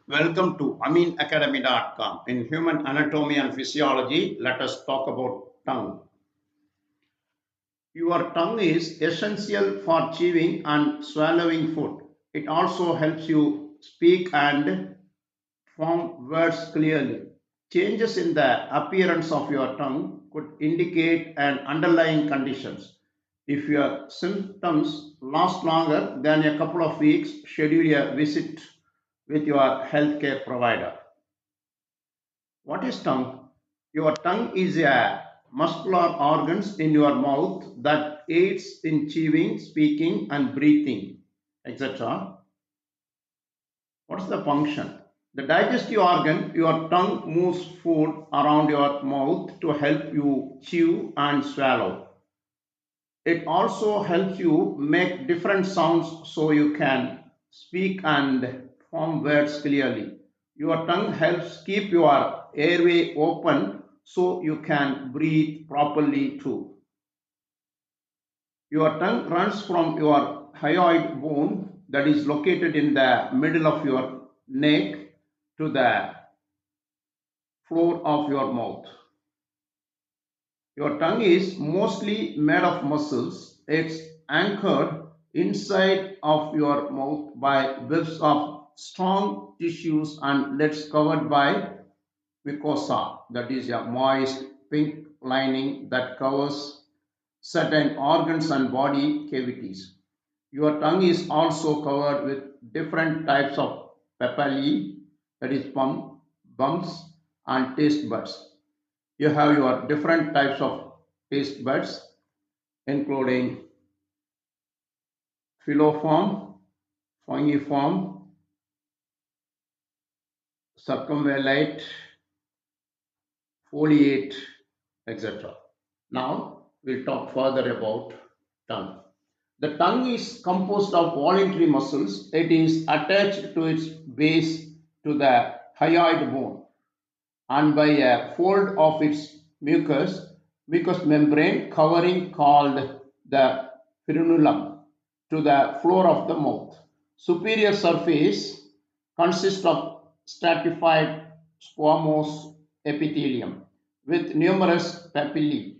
Welcome to aminacademy.com. In human anatomy and physiology, let us talk about tongue. Your tongue is essential for chewing and swallowing food. It also helps you speak and form words clearly. Changes in the appearance of your tongue could indicate an underlying conditions. If your symptoms last longer than a couple of weeks, schedule a visit with your healthcare provider. What is tongue? Your tongue is a muscular organs in your mouth that aids in chewing, speaking, and breathing, etc. What's the function? The digestive organ, your tongue moves food around your mouth to help you chew and swallow. It also helps you make different sounds so you can speak and form words clearly. Your tongue helps keep your airway open so you can breathe properly too. Your tongue runs from your hyoid bone that is located in the middle of your neck to the floor of your mouth. Your tongue is mostly made of muscles. It's anchored inside of your mouth by webs of strong tissues and leads covered by mucosa, that is a moist pink lining that covers certain organs and body cavities. Your tongue is also covered with different types of papillae, that is bumps and taste buds. You have your different types of taste buds, including filiform, fungiform, circumvallate, foliate, etc. Now we'll talk further about tongue. The tongue is composed of voluntary muscles. It is attached to its base to the hyoid bone and by a fold of its mucous membrane covering called the frenulum to the floor of the mouth. Superior surface consists of stratified squamous epithelium with numerous papillae,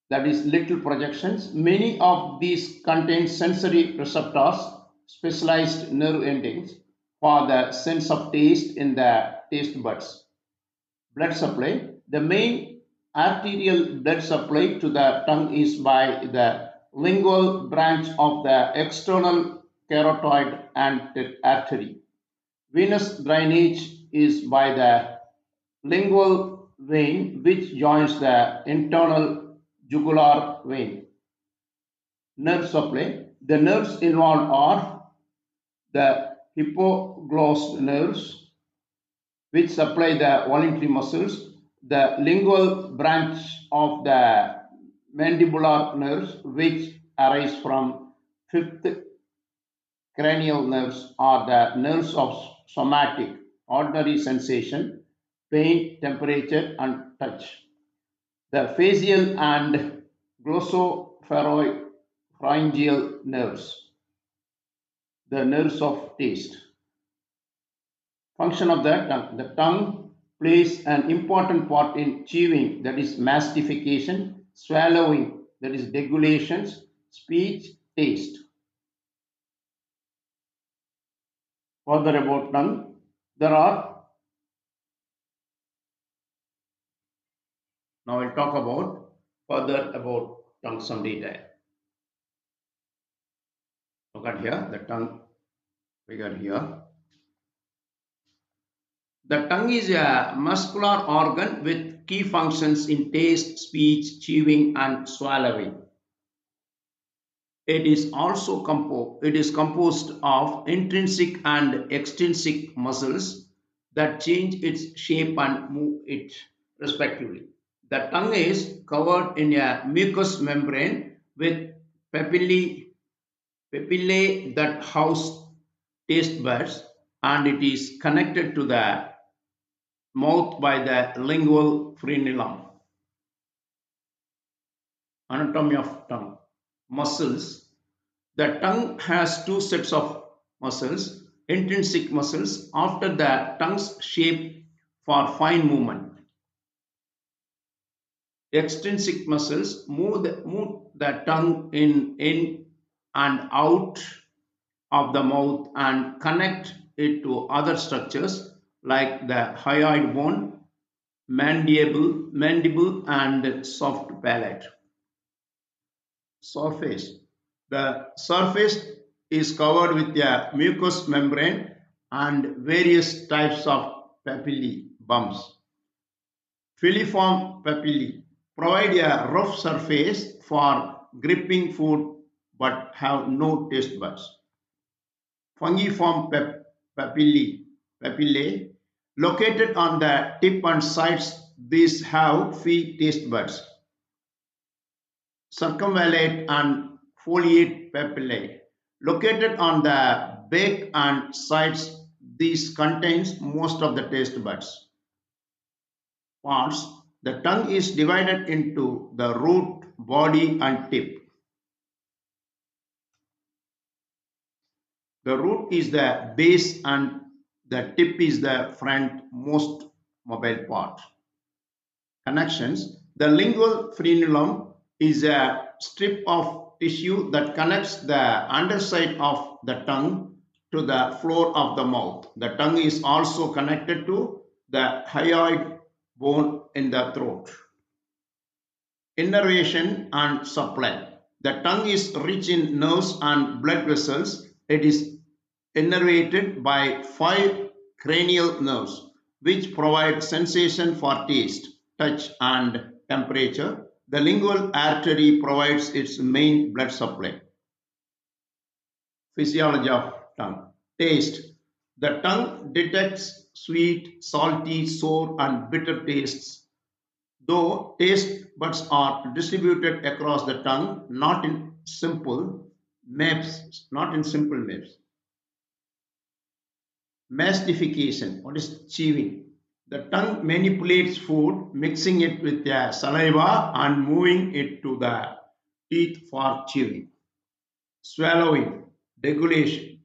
that is little projections. Many of these contain sensory receptors, specialized nerve endings for the sense of taste in the taste buds. Blood supply. The main arterial blood supply to the tongue is by the lingual branch of the external carotid artery. Venous drainage is by the lingual vein which joins the internal jugular vein. Nerve supply. The nerves involved are the hypoglossal nerves which supply the voluntary muscles, the lingual branch of the mandibular nerves which arise from fifth cranial nerves are the nerves of somatic, ordinary sensation, pain, temperature, and touch. The facial and glossopharyngeal nerves, the nerves of taste. Function of the tongue. The tongue plays an important part in chewing, that is mastification, swallowing, that is degulations, speech, taste. Further about tongue, there are, now we'll talk about further about tongue some detail. Look at here, the tongue figure here. The tongue is a muscular organ with key functions in taste, speech, chewing, and swallowing. It is also composed of intrinsic and extrinsic muscles that change its shape and move it respectively. The tongue is covered in a mucous membrane with papillae that house taste buds, and it is connected to the mouth by the lingual frenulum. Anatomy of tongue. Muscles. The tongue has two sets of muscles. intrinsic muscles after the tongue's shape for fine movement. Extrinsic muscles move the tongue in and out of the mouth and connect it to other structures like the hyoid bone, mandible and soft palate. Surface. The surface is covered with a mucous membrane and various types of papillae bumps. Filiform papillae provide a rough surface for gripping food but have no taste buds. Fungiform papillae located on the tip and sides, these have few taste buds. Circumvallate and foliate papillae located on the back and sides, these contains most of the taste buds. Parts. The tongue is divided into the root, body and tip. The root is the base and the tip is the front most mobile part. Connections. The lingual frenulum is a strip of tissue that connects the underside of the tongue to the floor of the mouth. The tongue is also connected to the hyoid bone in the throat. Innervation and supply. The tongue is rich in nerves and blood vessels. It is innervated by five cranial nerves, which provide sensation for taste, touch, and temperature. The lingual artery provides its main blood supply. Physiology of tongue. Taste. The tongue detects sweet, salty, sour, and bitter tastes. Though taste buds are distributed across the tongue, not in simple maps. Mastification. What is chewing? The tongue manipulates food, mixing it with the saliva and moving it to the teeth for chewing. Swallowing. Deglutions.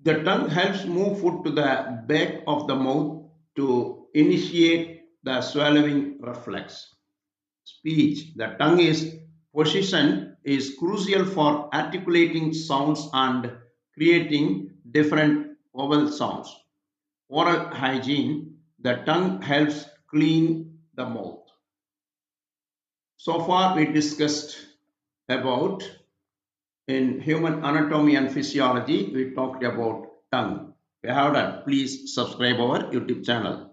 The tongue helps move food to the back of the mouth to initiate the swallowing reflex. Speech. The tongue is position is crucial for articulating sounds and creating different vowel sounds. Oral hygiene. The tongue helps clean the mouth. So far we discussed about in human anatomy and physiology, we talked about tongue. If you have done, please subscribe our YouTube channel.